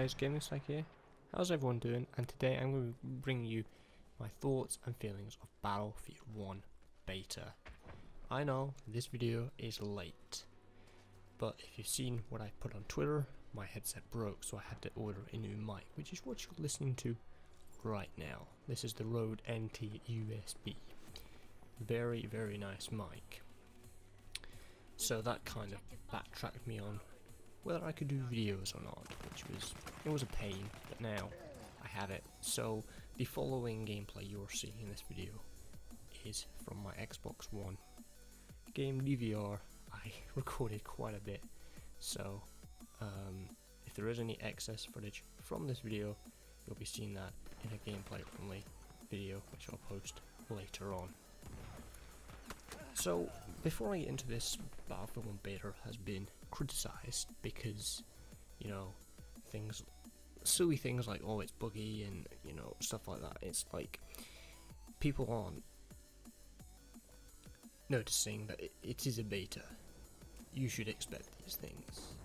guys, Stag here. How's everyone doing? And today I'm going to bring you my thoughts and feelings of Battlefield 1 Beta. I know this video is late, but if you've seen what I put on Twitter, my headset broke, so I had to order a new mic, which is what you're listening to right now. This is the Rode NT USB. Very, very nice mic. So that kind of backtracked me on whether I could do videos or not, it was a pain, but now I have it. So the following gameplay you're seeing in this video is from my Xbox One game DVR. I recorded quite a bit, so if there is any excess footage from this video, you'll be seeing that in a gameplay only video, which I'll post later on. So before I get into this, Battlefield 1 Beta has been criticized because, you know, silly things like, oh, it's buggy and, you know, stuff like that. It's like people aren't noticing that it is a beta. You should expect these things.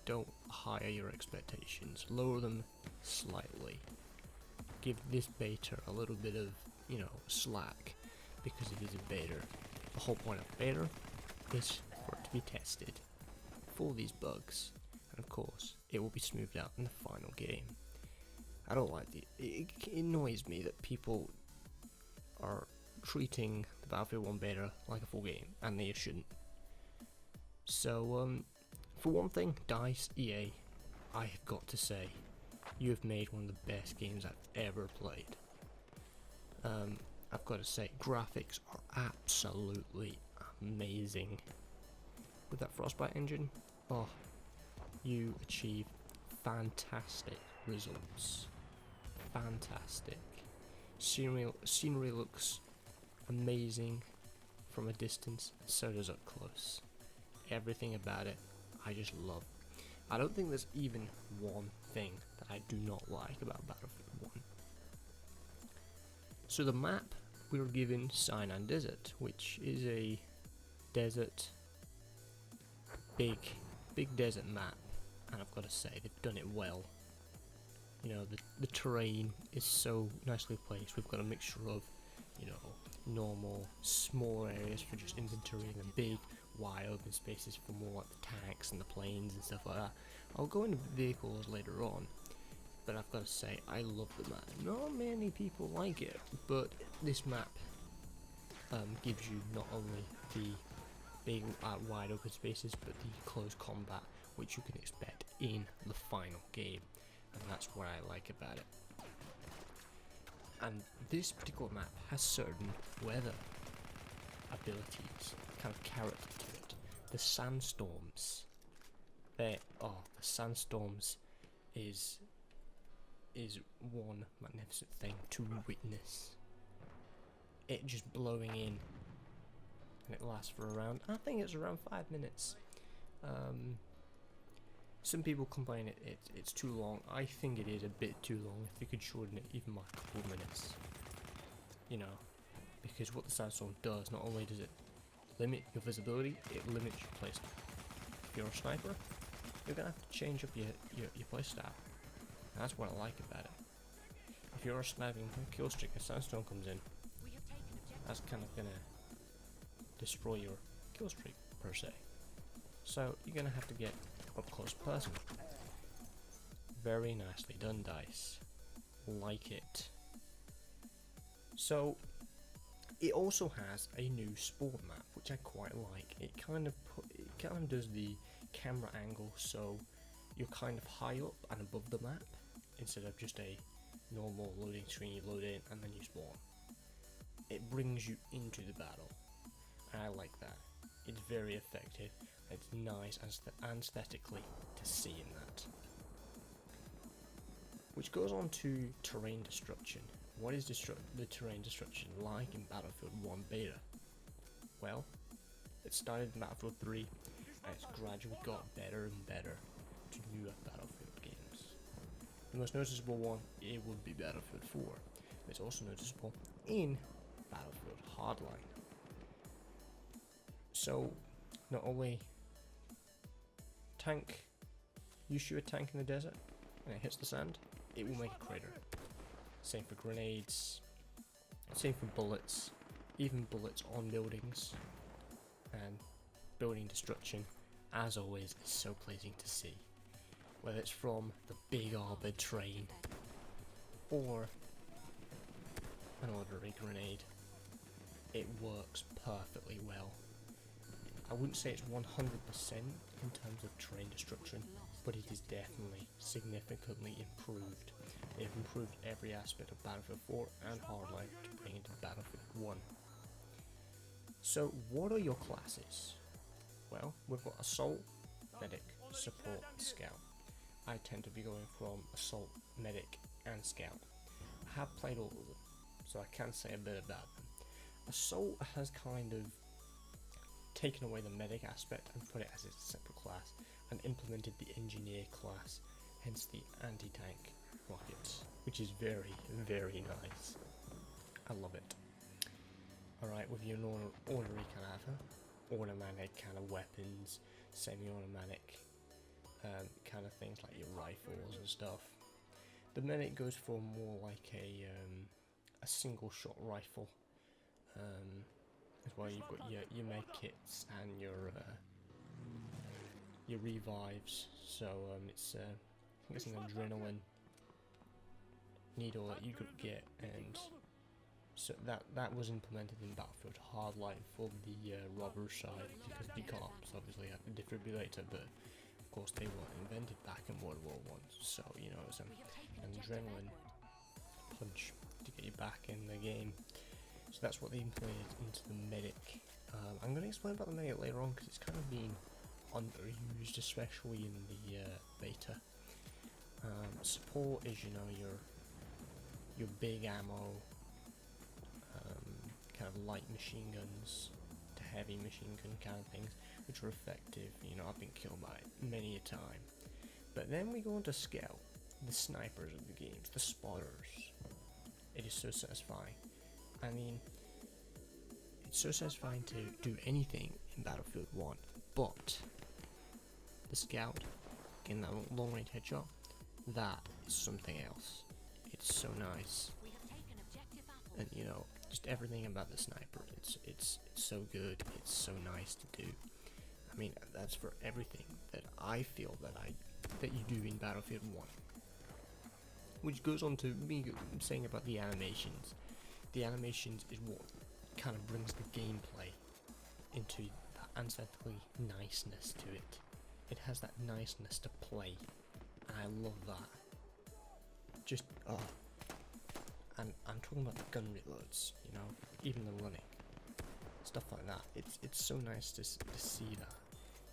Don't higher your expectations, lower them slightly. Give this beta a little bit of, you know, slack, because it is a beta. The whole point of beta is for it to be tested for these bugs, and of course it will be smoothed out in the final game. I don't like it annoys me that people are treating the Battlefield 1 beta like a full game, and they shouldn't. So for one thing, DICE, EA, I have got to say, you have made one of the best games I've ever played. I've got to say, graphics are absolutely amazing. With that Frostbite engine, oh, you achieve fantastic results. Fantastic. Scenery looks amazing from a distance, so does up close. Everything about it, I just love. I don't think there's even one thing that I do not like about Battlefield 1. So the map, we were given Sinai Desert, which is a desert, big desert map, and I've got to say they've done it well. You know, the terrain is so nicely placed. We've got a mixture of, you know, normal small areas for just inventory, and then big wide open spaces for more like the tanks and the planes and stuff like that. I'll go into vehicles later on, but I've got to say, I love the map. Not many people like it, but this map gives you not only the big wide open spaces, but the close combat, which you can expect in the final game, and that's what I like about it. And this particular map has certain weather abilities, kind of character to it. The sandstorms, the sandstorms is one magnificent thing to witness. It just blowing in, and it lasts for around, I think it's around 5 minutes. Some people complain it's too long. I think it is a bit too long. If you could shorten it even by a couple of minutes, you know, because what the sandstorm does, not only does it limit your visibility, it limits your playstyle. If you're a sniper, you're gonna have to change up your playstyle. That's what I like about it. If you're sniping a kill streak, a sandstorm comes in, that's kind of gonna destroy your kill streak per se. So you're gonna have to get up close person. Very nicely done, DICE. Like it. So it also has a new sport map, which I quite like. It kind of does the camera angle, so you're kind of high up and above the map, instead of just a normal loading screen. You load in and then you spawn. It brings you into the battle, and I like that. It's very effective. It's nice aesthetically to see in that. Which goes on to terrain destruction. What is the terrain destruction like in Battlefield 1 Beta? Well, it started in Battlefield 3, and it's gradually got better and better to newer Battlefield games. The most noticeable one, it would be Battlefield 4. It's also noticeable in Battlefield Hardline. So, not only tank, you shoot a tank in the desert, and it hits the sand, it will make a crater. Same for grenades, same for bullets, even bullets on buildings, and building destruction, as always, is so pleasing to see. Whether it's from the big armored train or an ordinary grenade, it works perfectly well. I wouldn't say it's 100% in terms of train destruction, but it is definitely significantly improved. They've improved every aspect of Battlefield 4 and Hardline to bring it to Battlefield 1. So what are your classes? Well, we've got Assault, Medic, Support, and Scout. I tend to be going from Assault, Medic, and Scout. I have played all of them, so I can say a bit about them. Assault has kind of taken away the Medic aspect and put it as its separate class, and implemented the Engineer class, hence the anti-tank rockets, which is very, very nice. I love it. Alright, with your ordinary kind of automatic kind of weapons, semi-automatic kind of things like your rifles and stuff. The Medic goes for more like a single shot rifle, as well. You've got your med kits and your revives. So it's I think it's an adrenaline needle that you could get, and so that was implemented in Battlefield Hardline for the robber side, because the cops obviously have a defibrillator, but of course they weren't invented back in World War I, so you know it's an adrenaline punch to get you back in the game. So that's what they implemented into the Medic. I'm going to explain about the Medic later on, because it's kind of been underused, especially in the beta. Support is, you know, your big ammo, kind of light machine guns to heavy machine gun kind of things, which are effective. You know, I've been killed by it many a time. But then we go into Scout, the snipers of the games, the spotters. It is so satisfying. I mean, it's so satisfying to do anything in Battlefield 1, but the Scout, getting that long range headshot, that is something else. It's so nice. And you know, just everything about the sniper, it's so good, it's so nice to do. I mean, that's for everything that I feel that you do in Battlefield 1. Which goes on to me saying about the animations. The animations is what kind of brings the gameplay into that aesthetically niceness to it. It has that niceness to play, and I love that. Just, and I'm talking about the gun reloads, you know, even the running, stuff like that. It's so nice to see that,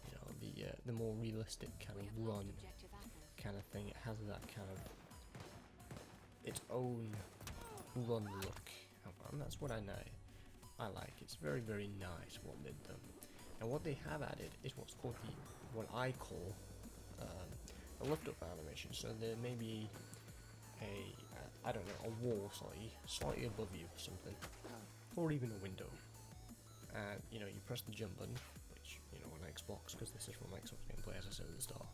you know, the more realistic kind of run kind of thing. It has that kind of its own run look, and that's what I like. It's very, very nice what they've done. And what they have added is what's called what I call a lift-up animation. So there may be I don't know, a wall slightly above you or something, or even a window. And you know, you press the jump button, which, you know, on Xbox, because this is from Xbox gameplay, as I said at the start,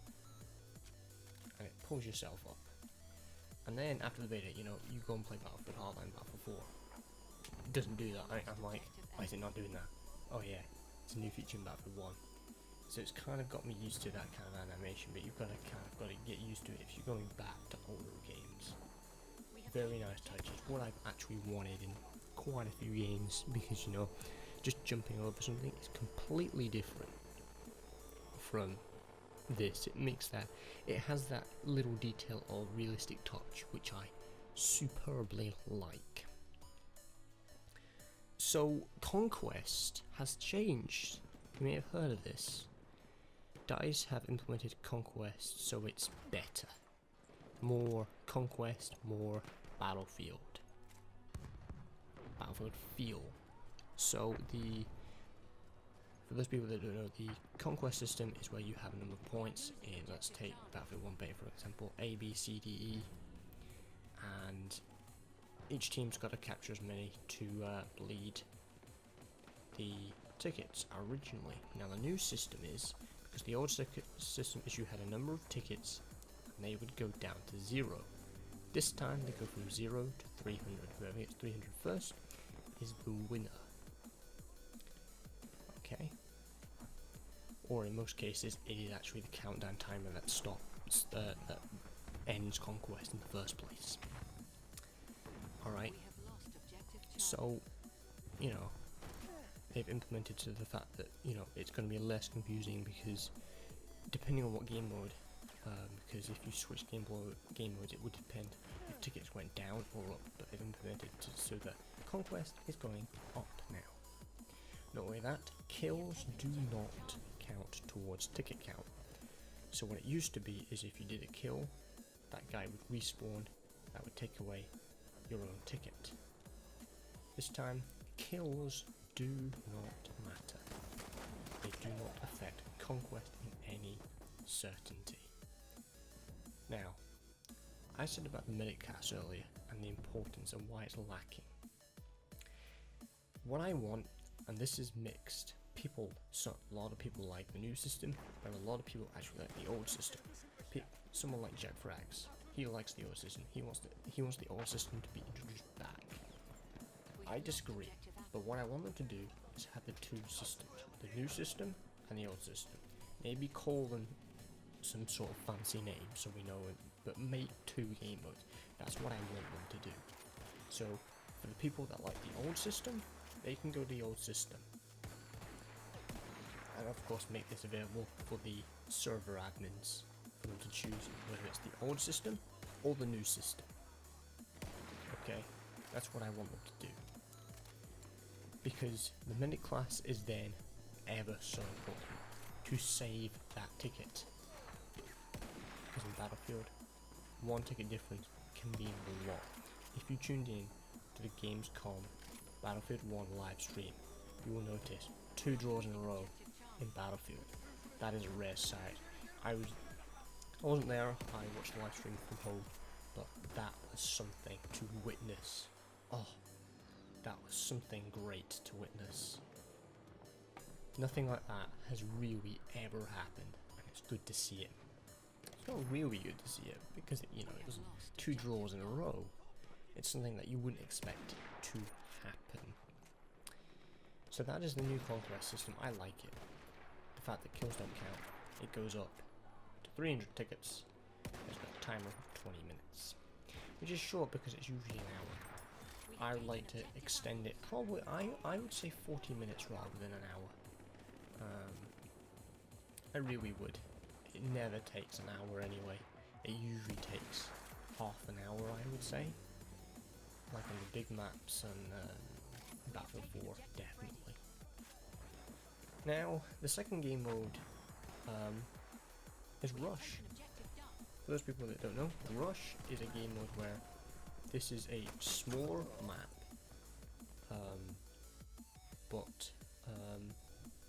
and it pulls yourself up. And then after the beta, you know, you go and play Battlefield Hardline, Battlefield 4. It doesn't do that. I'm like, why is it not doing that? Oh yeah, it's a new feature in Battlefield 1. So it's kind of got me used to that kind of animation, but you've got to get used to it if you're going back to older games. Very nice touches. What I've actually wanted in quite a few games, because, you know, just jumping over something is completely different from this. It has that little detail of realistic touch, which I superbly like. So Conquest has changed. You may have heard of this. DICE have implemented Conquest, so it's better. More Conquest, more Battlefield feel. So for those people that don't know, the Conquest system is where you have a number of points in, let's take Battlefield 1 beta for example, A, B, C, D, E, and each team's got to capture as many to bleed the tickets originally. Now the new system is, because the old system is you had a number of tickets, and they would go down to 0. This time they go from 0 to 300. Whoever gets 300 first is the winner. Okay. Or in most cases, it is actually the countdown timer that stops, that ends conquest in the first place. Alright. So, you know, they've implemented to the fact that, you know, it's going to be less confusing because depending on what game mode, because if you switch game modes, it would depend if tickets went down or up, but they've implemented so that conquest is going up now. Not only that, kills do not count towards ticket count. So what it used to be is if you did a kill, that guy would respawn, that would take away your own ticket. This time, kills do not matter. They do not affect conquest in any certainty. Now, I said about the minute cast earlier and the importance and why it's lacking. What I want, and this is mixed, a lot of people like the new system, but a lot of people actually like the old system. Someone like Jack Frags, he likes the old system. He wants the old system to be introduced back. I disagree, but what I want them to do is have the two systems, the new system and the old system. Maybe call them some sort of fancy name so we know it, but make 2 game modes. That's what I want them to do. So for the people that like the old system, they can go to the old system. And of course make this available for the server admins for them to choose whether it's the old system or the new system. Okay, that's what I want them to do. Because the minute class is then ever so important to save that ticket. Because in Battlefield, 1 ticket difference can mean a lot. If you tuned in to the Gamescom Battlefield 1 live stream, you will notice 2 draws in a row in Battlefield. That is a rare sight. I wasn't there, I watched the live stream from home, but that was something to witness. Oh, that was something great to witness. Nothing like that has really ever happened, and it's good to see it. It's not really good to see it because it was 2 draws in a row. It's something that you wouldn't expect to happen. So that is the new conquest system. I like it. The fact that kills don't count. It goes up to 300 tickets. It's got a timer of 20 minutes, which is short because it's usually an hour. I would like to extend it. Probably, I would say 40 minutes rather than an hour. I really would. It never takes an hour anyway. It usually takes half an hour, I would say. Like on the big maps and Battlefield 4, definitely. Now, the second game mode is Rush. For those people that don't know, Rush is a game mode where this is a smaller map, but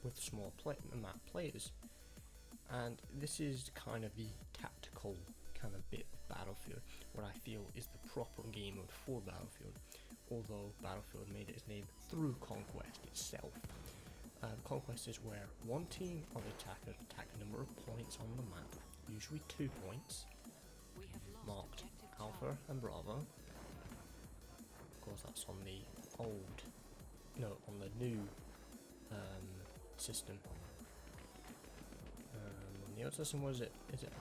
with small map players, and this is kind of the tactical kind of bit of Battlefield, what I feel is the proper game mode for Battlefield, although Battlefield made its name through Conquest itself. Conquest is where one team of attackers attack a number of points on the map, usually 2 points, marked Alpha and Bravo. Of course that's on the on the new system. On the old system, I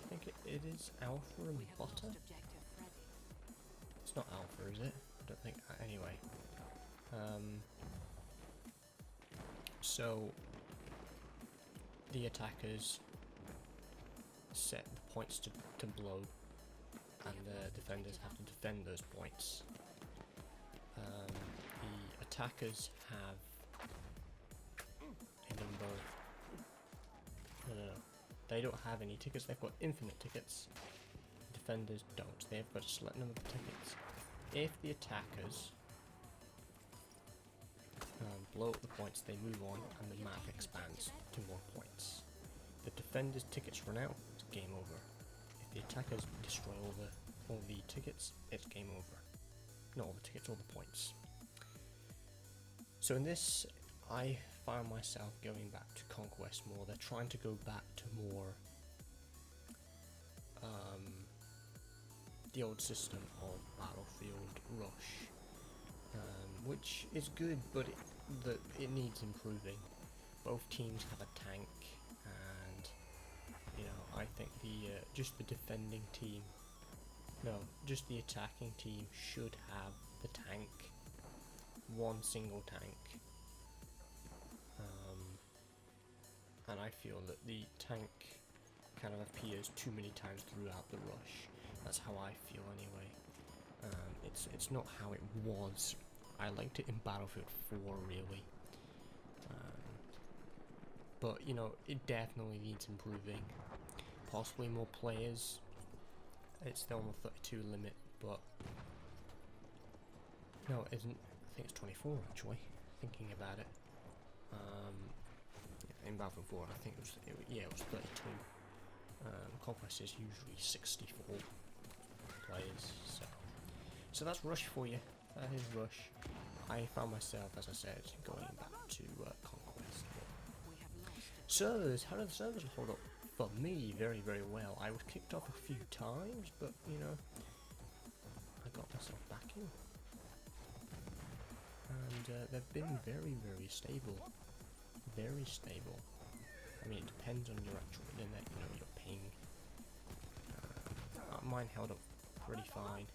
think it is Alpha and Butter? It's not Alpha, is it? I don't think, anyway. So the attackers set the points to blow, and the defenders have to defend those points. The attackers have a number. No. They don't have any tickets. They've got infinite tickets. Defenders don't. They've got a select number of tickets. If the attackers blow up the points, they move on, and the map expands to more points. The defenders' tickets run out. It's game over. If the attackers destroy all the tickets, it's game over. Not all the tickets, all the points. So in this, I found myself going back to Conquest more. They're trying to go back to more the old system of Battlefield Rush, which is good, but it needs improving. Both teams have a tank, and I think just the defending team, no, just the attacking team should have the tank, one single tank. And I feel that the tank kind of appears too many times throughout the rush. That's how I feel anyway. It's not how it was. I liked it in Battlefield 4 really. But it definitely needs improving. Possibly more players. It's still on the 32 limit, but no, it isn't. I think it's 24 actually. Thinking about it. In Battlefield 4, I think it was 32. Conquest is usually 64 players, so that's Rush for you. That is Rush. I found myself, as I said, going back to Conquest. Servers, how did the servers hold up? For me, very, very well. I was kicked off a few times, but I got myself back in. And they've been very, very stable. Very stable. I mean, it depends on your actual internet, your ping. Mine held up pretty fine.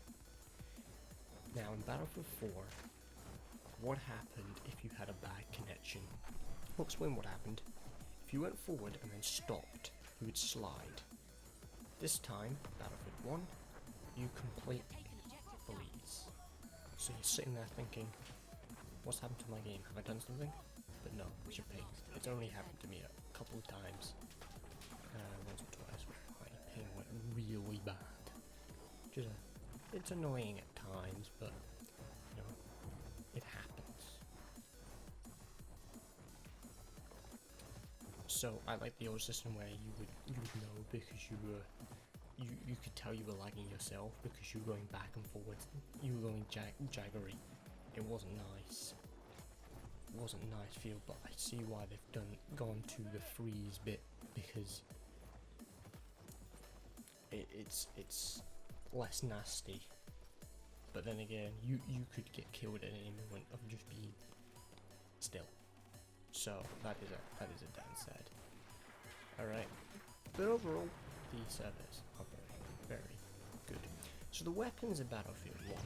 Now, in Battlefield 4, what happened if you had a bad connection? I'll explain what happened. If you went forward and then stopped, you would slide. This time, Battlefield 1, you completely freeze. So you're sitting there thinking, what's happened to my game? Have I done something? But no, it's your ping. It's only happened to me a couple of times. Once or twice where my ping went really bad. It's annoying at times, but it happens. So I like the old system where you would know because you could tell you were lagging yourself because you were going back and forwards. You were going jaggery. It wasn't nice. It wasn't a nice feel, but I see why they've gone to the freeze bit because it's less nasty. But then again, you could get killed at any moment of just being still. So that is a downside. Alright. But overall, the servers are very, very good. So the weapons in Battlefield 1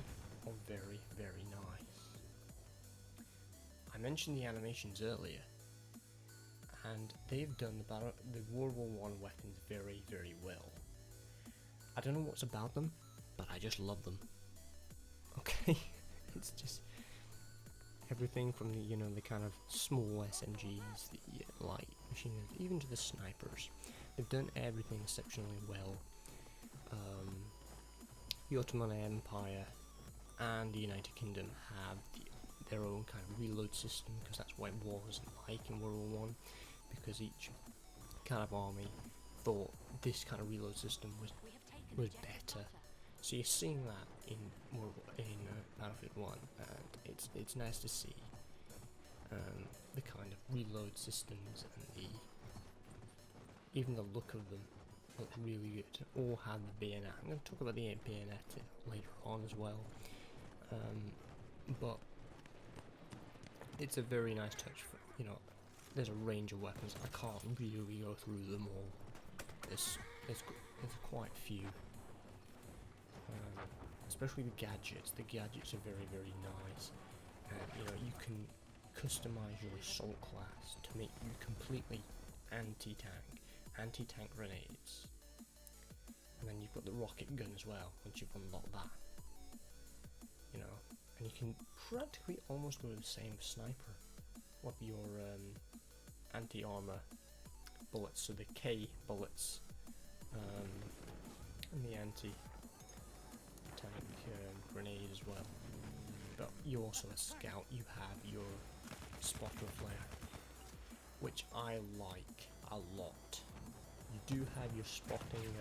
are very, very nice. I mentioned the animations earlier, and they've done the World War I weapons very, very well. I don't know what's about them, but I just love them. Okay, it's just everything from the the kind of small SMGs, the light machine guns, even to the snipers. They've done everything exceptionally well. The Ottoman Empire and the United Kingdom have their own kind of reload system, because that's what it was like in World War One. Because each kind of army thought this kind of reload system was better. So you're seeing that in Battlefield 1, and it's nice to see the kind of reload systems and even the look of them look really good. All have the bayonet. I'm going to talk about the bayonet later on as well, but it's a very nice touch. For there's a range of weapons. I can't really go through them all. There's quite a few. Especially the gadgets. The gadgets are very, very nice. You can customize your assault class to make you completely anti-tank grenades. And then you've got the rocket gun as well, once you've unlocked that. And you can practically almost go the same with sniper. With your anti-armor bullets, so the K bullets, and the anti-tank grenade as well. But you also, as scout, you have your spotter flare, which I like a lot. You do have your spotting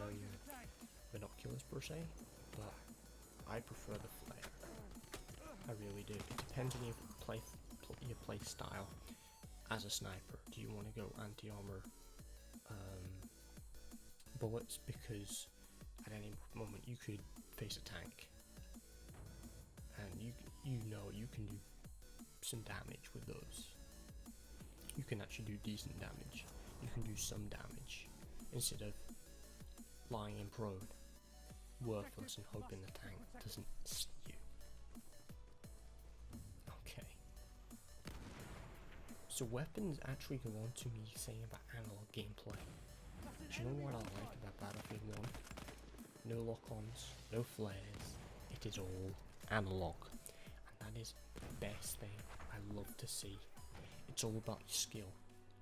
binoculars per se, but I prefer the flare. I really do. It depends on your play style as a sniper. Do you want to go anti-armor bullets, because at any moment you could face a tank, and you know you can do some damage with those. You can actually do decent damage. You can do some damage instead of lying in prone, worthless, and hoping the tank doesn't see you. Okay. So weapons actually go on to me saying about analog gameplay. Do you know what I like about Battlefield 1? No lock-ons, no flares, it is all analog. And that is the best thing I love to see. It's all about your skill,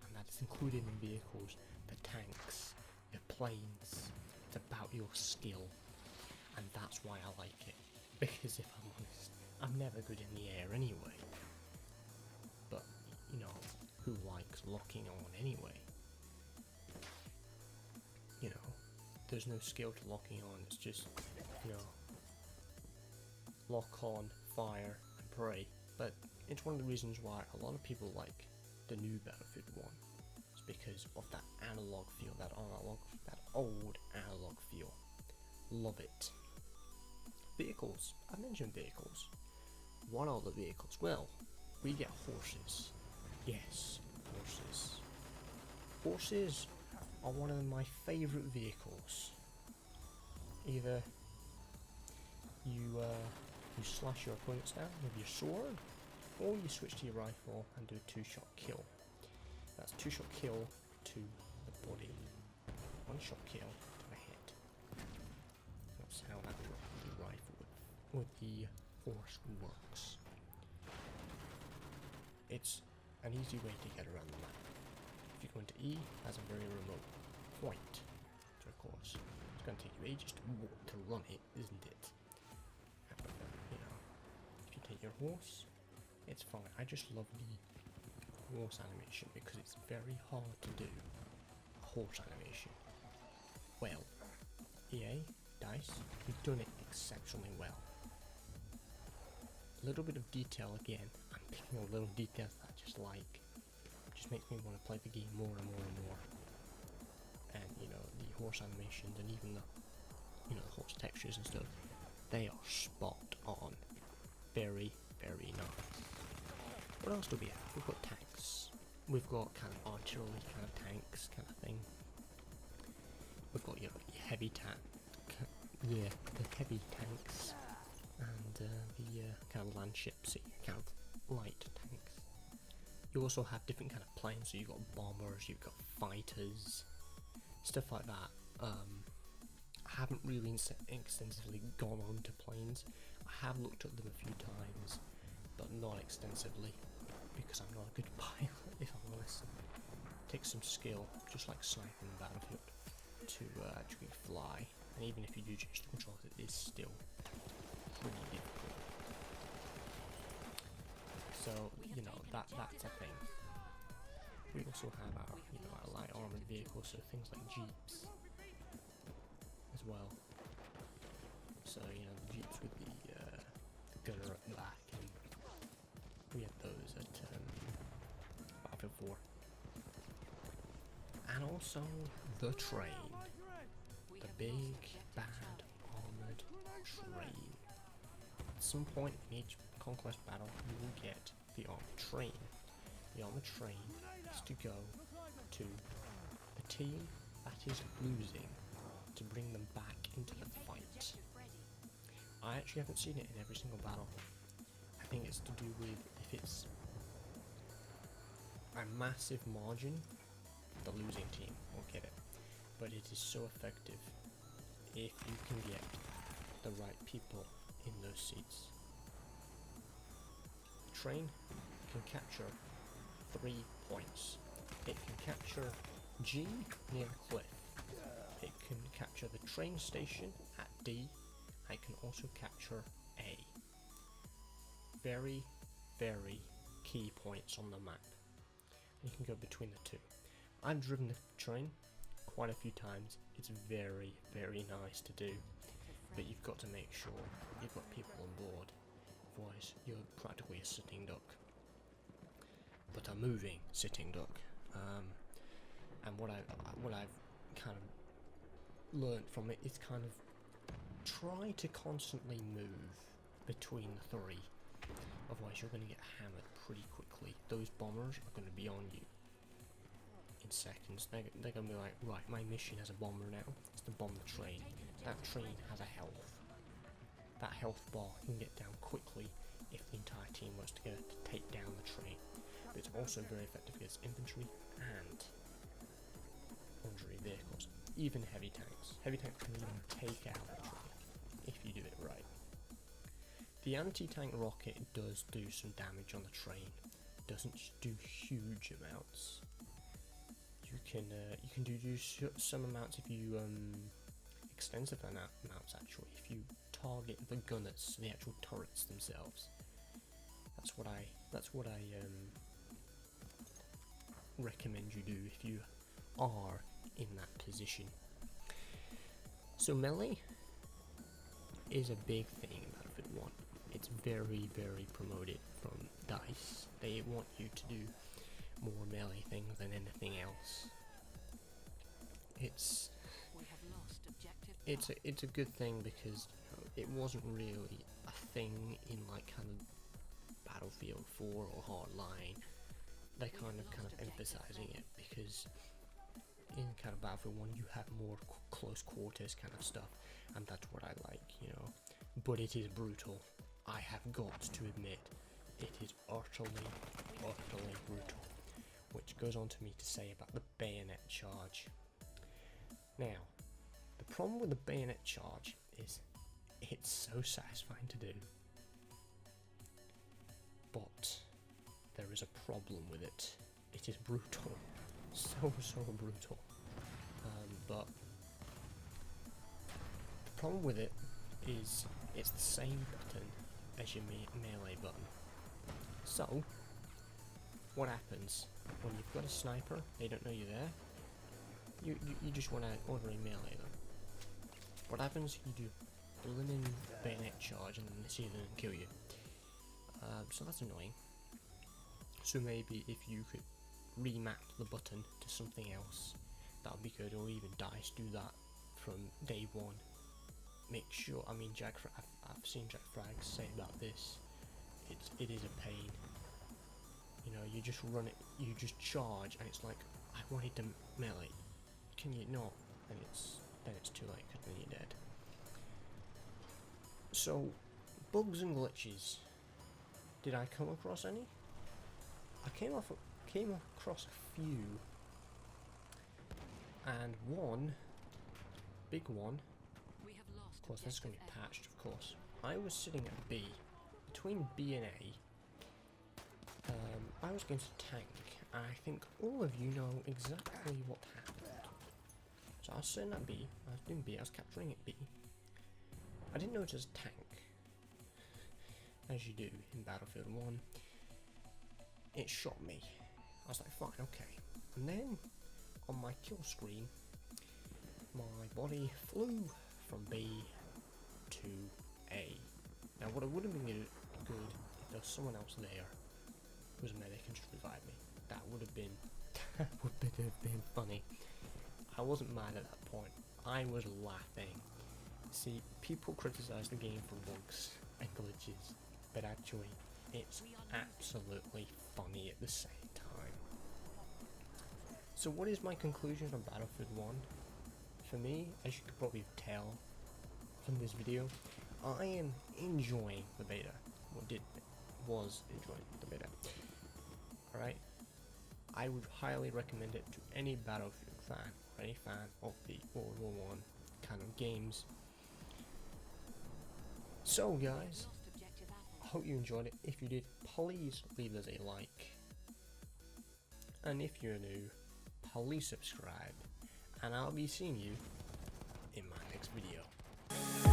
and that is included in vehicles, the tanks, the planes. It's about your skill, and that's why I like it. Because if I'm honest, I'm never good in the air anyway. But, you know, who likes locking on anyway? You know, there's no skill to locking on, it's just, you know, lock on, fire, and pray. But it's one of the reasons why a lot of people like the new Battlefield 1. It's because of that analog feel, that old analog feel. Love it. Vehicles. I mentioned vehicles. What are the vehicles? Well, we get horses. Yes, horses. Horses are one of my favourite vehicles. Either you slash your opponents down with your sword, or you switch to your rifle and do a 2-shot kill. That's 2-shot kill to the body, 1-shot kill to the head. That's how that the rifle with the horse works. It's an easy way to get around the map. If you go into E, that's a very remote point to a course. It's going to take you ages to run it, isn't it? However, you know, if you take your horse, it's fine. I just love the horse animation because it's very hard to do a horse animation. Well, EA, DICE, you've done it exceptionally well. A little bit of detail again. I'm picking on little details that I just like. It just makes me want to play the game more and more and more. And you know, the horse animations and even the, you know, the horse textures and stuff, they are spot on. Very, very nice. What else do we have? We've got tanks. We've got kind of artillery kind of tanks kind of thing. We've got your heavy the heavy tanks, and the kind of land ships, kind of light tanks. You also have different kind of planes, so you've got bombers, you've got fighters, stuff like that. I haven't really extensively gone on to planes. I have looked at them a few times, but not extensively, because I'm not a good pilot, if I'm honest. It takes some skill, just like sniping in Battlefield, to actually fly. And even if you do change the controls, it is still pretty difficult. So, you know, that's a thing. We also have our, you know, our light armored vehicles, so things like jeeps as well. So, you know, the jeeps with the gunner at the back, and we had those at Battlefield 4. And also the train. The big, bad, armoured train. At some point in each conquest battle, you will get the armoured train. The armoured train is to go to the team that is losing to bring them back into the fight. I actually haven't seen it in every single battle. I think it's to do with if it's a massive margin, the losing team will get it. But it is so effective if you can get the right people in those seats. The train can capture 3 points. It can capture G near the cliff. It can capture the train station at D. And it can also capture A. Very, very key points on the map. You can go between the two. I've driven the train quite a few times. It's very, very nice to do, but you've got to make sure you've got people on board, otherwise you're practically a sitting duck, but a moving sitting duck. And what I've kind of learned from it is kind of try to constantly move between the three, otherwise you're going to get hammered pretty quickly. Those bombers are going to be on you in seconds. They're going to be like, right, my mission as a bomber now is to bomb the train. That train has a health. That health bar can get down quickly if the entire team was together to take down the train. But it's also very effective against infantry and auxiliary vehicles, even heavy tanks. Heavy tanks can even take out the train if you do it right. The anti-tank rocket does do some damage on the train. It doesn't do huge amounts. You can do some amounts if you extensive amounts actually if you target the gunners, the actual turrets themselves. That's what I recommend you do if you are in that position. So melee is a big thing in Battlefield 1. It's very, very promoted from DICE. They want you to do more melee things than anything else. It's a good thing because it wasn't really a thing in like kind of Battlefield 4 or Hardline. They're kind of emphasizing it because in kind of Battlefield 1 you have more close quarters kind of stuff, and that's what I like, you know. But it is brutal. I have got to admit, it is utterly brutal. Which goes on to me to say about the bayonet charge. Now, the problem with the bayonet charge is it's so satisfying to do, but there is a problem with it. It is brutal, so brutal. But the problem with it is it's the same button as your melee button. So, what happens when you've got a sniper, they don't know you're there, you just want to ordinary melee them. What happens, you do blooming bayonet charge and then they see them and kill you. So that's annoying. So maybe if you could remap the button to something else, that would be good, or even DICE do that from day one. Make sure, I mean, I've seen Jack Frags say about this, it is a pain. You know, you just run it, you just charge, and it's like, I wanted to melee. Can you not? And then it's too late, because then you're dead. So, bugs and glitches. Did I come across any? I came across a few, and one big one. Of course, this is going to be patched. Of course, I was sitting at B, between B and A. I was against a tank, and I think all of you know exactly what happened. So I was sitting at B. I was doing B. I was capturing at B. I didn't know it was a tank, as you do in Battlefield 1. It shot me. I was like, fine, okay. And then, on my kill screen, my body flew from B to A. Now, what would have been good if there was someone else there who was a medic and just revived me. That would have been funny. I wasn't mad at that point. I was laughing. See, people criticize the game for bugs and glitches, but actually, it's absolutely funny at the same time. So what is my conclusion on Battlefield 1? For me, as you could probably tell from this video, I am enjoying the beta. Was enjoying the beta. Alright? I would highly recommend it to any Battlefield fan, or any fan of the World War I kind of games. So guys, I hope you enjoyed it. If you did, please leave us a like. And if you're new, please subscribe. And I'll be seeing you in my next video.